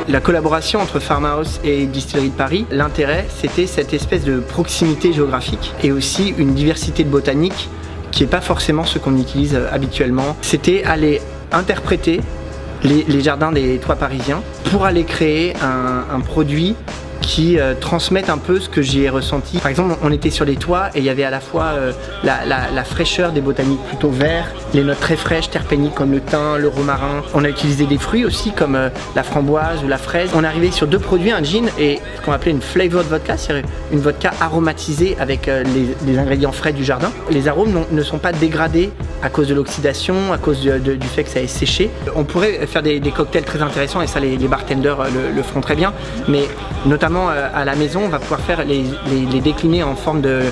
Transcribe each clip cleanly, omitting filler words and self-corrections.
La collaboration entre Farmhouse et Distillerie de Paris, l'intérêt c'était cette espèce de proximité géographique et aussi une diversité de botanique qui n'est pas forcément ce qu'on utilise habituellement. C'était aller interpréter les jardins des toits parisiens pour aller créer un produit qui transmettent un peu ce que j'ai ressenti. Par exemple, on était sur les toits et il y avait à la fois la fraîcheur des botaniques plutôt verts, les notes très fraîches, terpéniques comme le thym, le romarin. On a utilisé des fruits aussi comme la framboise ou la fraise. On est arrivé sur deux produits, un gin et ce qu'on appelait une flavored vodka, c'est-à-dire une vodka aromatisée avec les ingrédients frais du jardin. Les arômes ne sont pas dégradés à cause de l'oxydation, à cause du fait que ça est séché. On pourrait faire des cocktails très intéressants et ça les bartenders le feront très bien, mais notamment à la maison on va pouvoir faire les décliner en forme de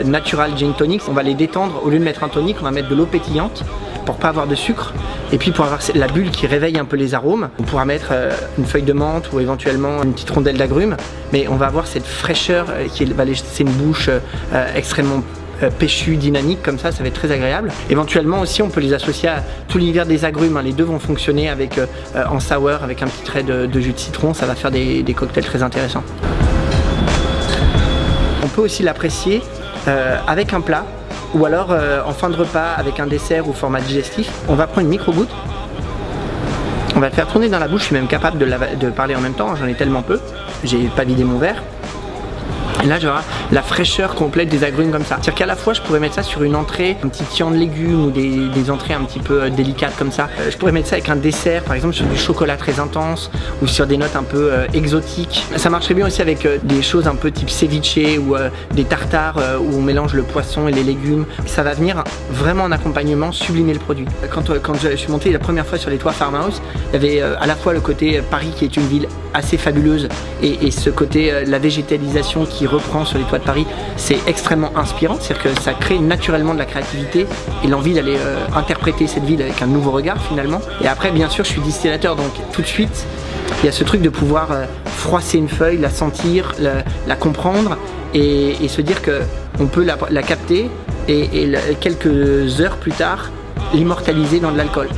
natural gin tonic. On va les détendre, au lieu de mettre un tonic on va mettre de l'eau pétillante pour pas avoir de sucre et puis pour avoir la bulle qui réveille un peu les arômes. On pourra mettre une feuille de menthe ou éventuellement une petite rondelle d'agrumes, mais on va avoir cette fraîcheur qui va laisser une bouche extrêmement péchu, dynamique, comme ça va être très agréable. Éventuellement aussi on peut les associer à tout l'univers des agrumes, hein. Les deux vont fonctionner avec en sour avec un petit trait de jus de citron, ça va faire des cocktails très intéressants. On peut aussi l'apprécier avec un plat ou alors en fin de repas avec un dessert ou format digestif. On va prendre une micro-goutte, on va le faire tourner dans la bouche, je suis même capable de parler en même temps, j'en ai tellement peu, j'ai pas vidé mon verre. Et là j'aurai la fraîcheur complète des agrumes comme ça. C'est-à-dire qu'à la fois je pourrais mettre ça sur une entrée, un petit tian de légumes ou des entrées un petit peu délicates comme ça. Je pourrais mettre ça avec un dessert, par exemple sur du chocolat très intense ou sur des notes un peu exotiques. Ça marcherait bien aussi avec des choses un peu type ceviche ou des tartares où on mélange le poisson et les légumes. Ça va venir vraiment en accompagnement sublimer le produit. Quand je suis monté la première fois sur les toits Farmhouse, il y avait à la fois le côté Paris qui est une ville assez fabuleuse et ce côté la végétalisation qui reprend sur les toits de Paris, c'est extrêmement inspirant, c'est-à-dire que ça crée naturellement de la créativité et l'envie d'aller interpréter cette ville avec un nouveau regard finalement. Et après bien sûr je suis distillateur, donc tout de suite il y a ce truc de pouvoir froisser une feuille, la sentir, la comprendre et se dire qu'on peut la capter et quelques heures plus tard l'immortaliser dans de l'alcool.